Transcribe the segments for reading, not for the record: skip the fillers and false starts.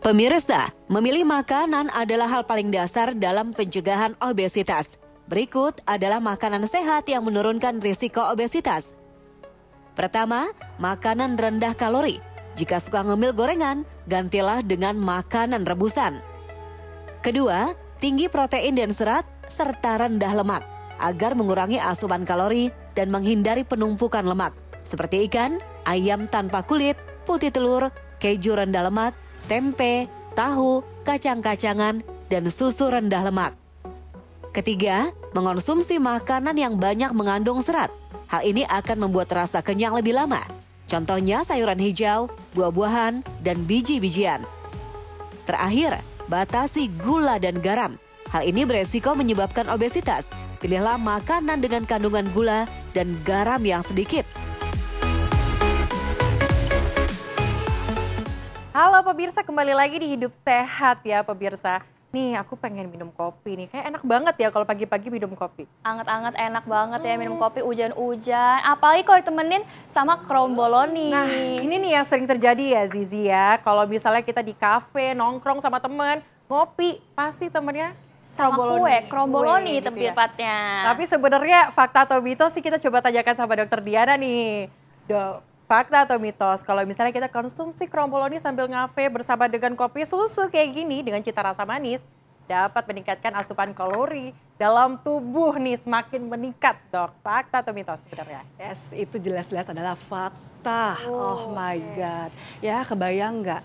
Pemirsa, memilih makanan adalah hal paling dasar dalam pencegahan obesitas. Berikut adalah makanan sehat yang menurunkan risiko obesitas. Pertama, makanan rendah kalori. Jika suka ngemil gorengan, gantilah dengan makanan rebusan. Kedua, tinggi protein dan serat serta rendah lemak agar mengurangi asupan kalori dan menghindari penumpukan lemak seperti ikan, ayam tanpa kulit, putih telur, keju rendah lemak, tempe, tahu, kacang-kacangan, dan susu rendah lemak. Ketiga, mengonsumsi makanan yang banyak mengandung serat. Hal ini akan membuat rasa kenyang lebih lama. Contohnya sayuran hijau, buah-buahan, dan biji-bijian. Terakhir, batasi gula dan garam. Hal ini beresiko menyebabkan obesitas. Pilihlah makanan dengan kandungan gula dan garam yang sedikit. Halo pemirsa, kembali lagi di Hidup Sehat ya pemirsa. Nih aku pengen minum kopi nih, kayak enak banget ya kalau pagi-pagi minum kopi. Anget-anget enak banget ya minum kopi hujan-hujan, apalagi kalau ditemenin sama kromboloni. Nah ini nih yang sering terjadi ya Zizi ya, kalau misalnya kita di kafe nongkrong sama temen, ngopi pasti temennya sama kromboloni gitu ya. tepatnya. Tapi sebenarnya fakta atau mitos sih kita coba tanyakan sama Dokter Diana nih. Dok, fakta atau mitos kalau misalnya kita konsumsi kromboloni sambil ngafe bersama dengan kopi susu kayak gini dengan cita rasa manis dapat meningkatkan asupan kalori dalam tubuh nih semakin meningkat, Dok. Fakta atau mitos sebenarnya? Yes, itu jelas-jelas adalah fakta. Oh my God. Ya, kebayang nggak?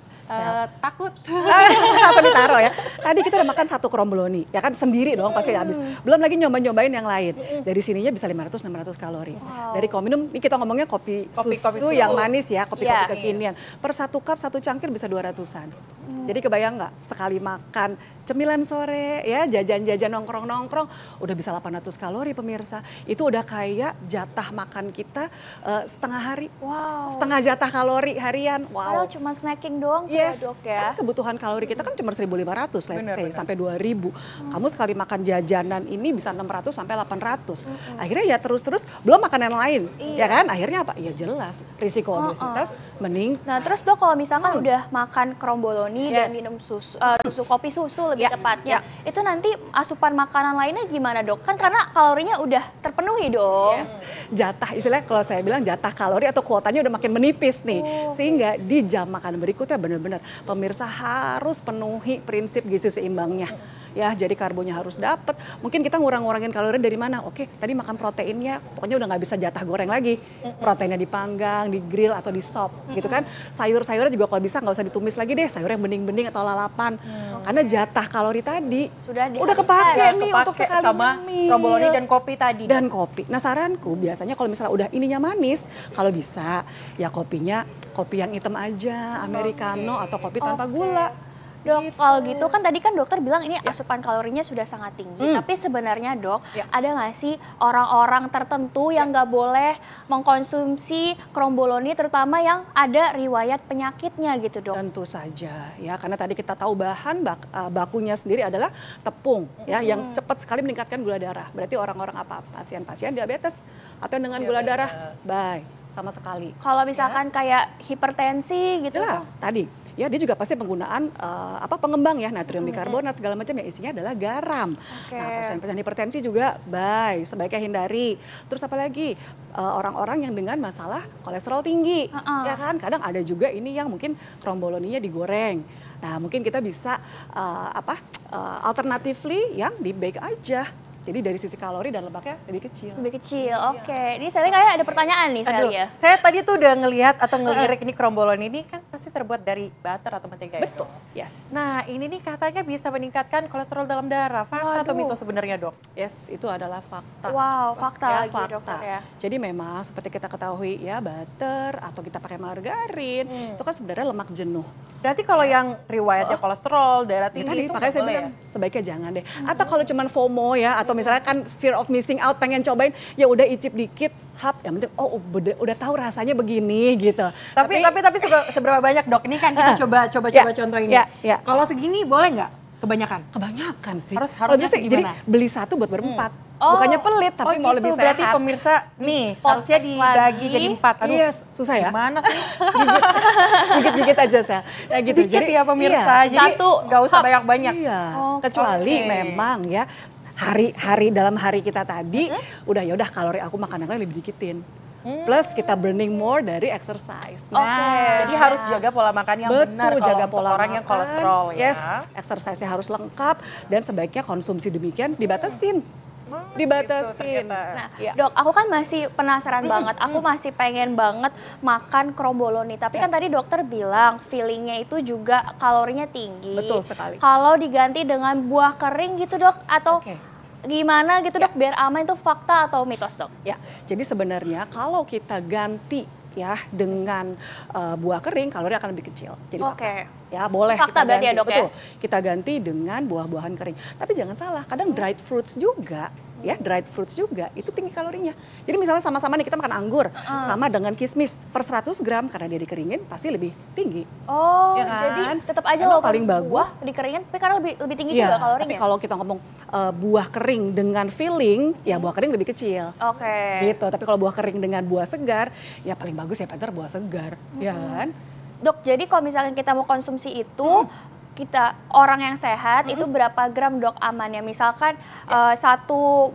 Takut. Langsung ditaruh ya. Tadi kita udah makan satu kromboloni, ya kan sendiri dong pasti habis. Belum lagi nyobain yang lain. Dari sininya bisa 500-600 kalori. Dari kalau minum, ini kita ngomongnya kopi susu yang manis ya, kopi-kopi kekinian. Per satu cup, satu cangkir bisa 200-an. Jadi kebayang nggak sekali makan cemilan sore ya jajan-jajan nongkrong-nongkrong udah bisa 800 kalori pemirsa. Itu udah kayak jatah makan kita setengah hari. Wow. Setengah jatah kalori harian. Wow. Wow. Cuma snacking doang Yes, ya, Dok ya. kan kebutuhan kalori kita kan cuma 1.500 let's say sampai 2.000. Kamu sekali makan jajanan ini bisa 600 sampai 800. Akhirnya ya terus-terus belum makanan lain. Ya kan? Akhirnya apa? Ya jelas risiko obesitas meningkat. Nah terus Dok kalau misalkan udah makan kromboloni dan minum susu, kopi susu lebih tepatnya, itu nanti asupan makanan lainnya gimana Dok? Kan karena kalorinya udah terpenuhi dong. Yes. Jatah istilahnya kalau saya bilang jatah kalori atau kuotanya udah makin menipis nih. Sehingga di jam makan berikutnya benar-benar pemirsa harus penuhi prinsip gizi seimbangnya. Ya, jadi karbonnya harus dapat. Mungkin kita ngurang-ngurangin kalori dari mana? Oke, tadi makan proteinnya, pokoknya udah nggak bisa jatah goreng lagi. Proteinnya dipanggang, di grill atau di sop, gitu kan. Sayur-sayurnya juga kalau bisa nggak usah ditumis lagi deh, sayur yang bening-bening atau lalapan. Karena jatah kalori tadi udah kepake nih untuk sekali sama kromboloni dan kopi tadi. Dan kopi. Nah saranku biasanya kalau misalnya udah ininya manis, kalau bisa ya kopinya kopi yang hitam aja, americano atau kopi tanpa gula. Dok, kalau gitu kan tadi kan dokter bilang ini asupan kalorinya sudah sangat tinggi. Tapi sebenarnya Dok, ada nggak sih orang-orang tertentu yang nggak boleh mengkonsumsi kromboloni terutama yang ada riwayat penyakitnya gitu Dok? Tentu saja ya, karena tadi kita tahu bahan bakunya sendiri adalah tepung ya, yang cepat sekali meningkatkan gula darah. Berarti orang-orang apa? Pasien-pasien diabetes atau dengan gula darah, bye sama sekali. Kalau misalkan kayak hipertensi gitu? Jelas, tadi ya dia juga pasti penggunaan pengembang ya, natrium bikarbonat segala macam yang isinya adalah garam. Nah, pasien-pasien hipertensi juga sebaiknya hindari. Terus apalagi orang-orang yang dengan masalah kolesterol tinggi, ya kan? Kadang ada juga ini yang mungkin kromboloninya digoreng. Nah, mungkin kita bisa alternatively yang di bake aja. Jadi dari sisi kalori dan lemaknya lebih kecil. Lebih kecil, oke. Ini saya kayak ada pertanyaan nih saya. Saya tadi tuh udah ngelihat atau ngelirik ini kromboloni ini kan pasti terbuat dari butter atau mentega ya? Betul, yes. Nah ini nih katanya bisa meningkatkan kolesterol dalam darah. Fakta atau mitos sebenarnya Dok? Yes, itu adalah fakta. Wow, fakta ya, lagi fakta. Dokter ya. Jadi memang seperti kita ketahui ya butter atau kita pakai margarin itu kan sebenarnya lemak jenuh. Berarti kalau yang riwayatnya kolesterol, darah tinggi itu makanya saya bilang sebaiknya jangan deh. Atau kalau cuman FOMO ya, atau misalnya kan fear of missing out, pengen cobain, ya udah icip dikit, yang penting udah tahu rasanya begini gitu. Tapi seberapa banyak Dok? Ini kan kita coba contoh ini. Kalau segini boleh nggak? Kebanyakan? Kebanyakan sih. Harusnya Kalau bisa, jadi gimana? beli satu buat berempat. Oh. Bukannya pelit, tapi mau gitu, lebih sehat. berarti pemirsa nih harusnya dibagi lagi. jadi 4. Aduh, Iya, susah ya. gimana sih? Gigit-gigit aja saya. Nah gitu. Sedikit ya pemirsa, iya. jadi Satu nggak usah cup. banyak-banyak. Iya, Oh, kecuali oke. memang ya hari dalam hari kita tadi udah ya udah kalori aku makan yang lain lebih dikitin. Plus kita burning more dari exercise. Oke. Jadi harus jaga pola makan yang benar Betul, kalau jaga untuk pola orang makan. yang kolesterol ya. Yes, exercise-nya harus lengkap dan sebaiknya konsumsi demikian dibatasin. Dibatasin. ternyata. Nah, Iya. Dok, aku kan masih penasaran banget. Aku masih pengen banget makan kromboloni. Tapi kan tadi dokter bilang feelingnya itu juga kalorinya tinggi. Betul sekali. Kalau diganti dengan buah kering gitu, Dok, atau Oke. gimana gitu, Dok, biar aman, itu fakta atau mitos, Dok? Ya, jadi sebenarnya kalau kita ganti ya dengan buah kering kalori akan lebih kecil. Jadi Oke. fakta. Ya, boleh Fakta kita berarti ganti. ya, Dok, ya? Betul. Kita ganti dengan buah-buahan kering. Tapi jangan salah, kadang dried fruits juga ya, dried fruits juga itu tinggi kalorinya. Jadi misalnya sama-sama nih kita makan anggur sama dengan kismis per 100 gram karena dia dikeringin pasti lebih tinggi. Oh, Ya kan? jadi tetap aja Emang walaupun paling bagus. buah dikeringin, tapi karena lebih tinggi Iya, juga tapi kalorinya. kalau kita ngomong buah kering dengan filling, ya buah kering lebih kecil. Oke. Gitu. Tapi kalau buah kering dengan buah segar, ya paling bagus ya Peter buah segar, ya kan? Dok, jadi kalau misalnya kita mau konsumsi itu, kita orang yang sehat itu berapa gram, Dok, amannya? Misalkan satu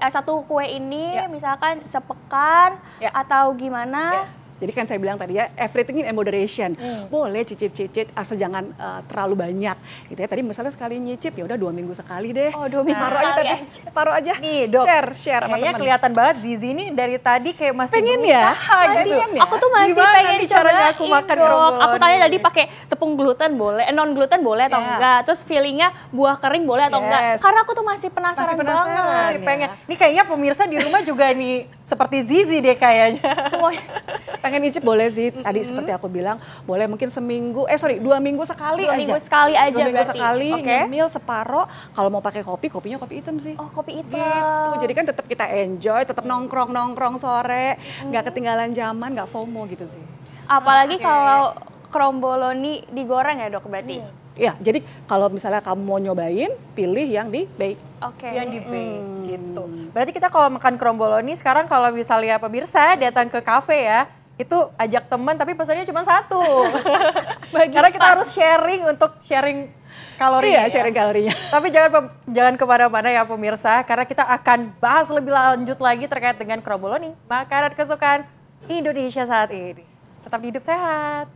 satu kue ini Ya. misalkan sepekan Ya. atau gimana? Yes. Jadi kan saya bilang tadi ya, everything in moderation. Boleh cicip-cicip, asal jangan terlalu banyak. Gitu ya. Tadi misalnya sekali nyicip, ya udah 2 minggu sekali deh. Oh, 2 minggu Separuh aja sekali tadi, aja. separuh aja. Nih Dok, Share sama kayaknya teman. kelihatan banget Zizi ini dari tadi kayak masih Pengen ya? berusaha Masih, gitu. aku tuh masih Gimana pengen nih caranya aku cobain, makan Dok. kromboloni? Aku tanya tadi pakai tepung gluten boleh, non gluten boleh atau Ya. enggak? Terus feelingnya buah kering boleh atau enggak? Yes. Karena aku tuh masih penasaran, Masih penasaran. banget. Masih ya. pengen. Nih kayaknya pemirsa di rumah juga nih seperti Zizi deh kayaknya. Semuanya. Pengen nyicip boleh sih. Tadi seperti aku bilang, boleh mungkin 2 minggu sekali 2 aja. minggu sekali aja 2 minggu berarti. sekali, Oke. nyemil separoh. Kalau mau pakai kopi, kopinya kopi hitam sih. Oh, kopi hitam. Gitu. Jadi kan tetap kita enjoy, tetap nongkrong sore, nggak ketinggalan zaman, nggak FOMO gitu sih. Apalagi Oke. kalau kromboloni digoreng ya, Dok, berarti? Ya, jadi kalau misalnya kamu mau nyobain, pilih yang di bake. Oke. Yang di bake gitu. Berarti kita kalau makan kromboloni sekarang kalau misalnya pemirsa datang ke kafe ya, itu ajak teman tapi pesannya cuma 1. Karena kita harus sharing untuk sharing kalorinya. Iya, ya. sharing kalorinya. Tapi jangan kemana-mana ya pemirsa, karena kita akan bahas lebih lanjut lagi terkait dengan kromboloni, makanan kesukaan Indonesia saat ini. Tetap hidup sehat.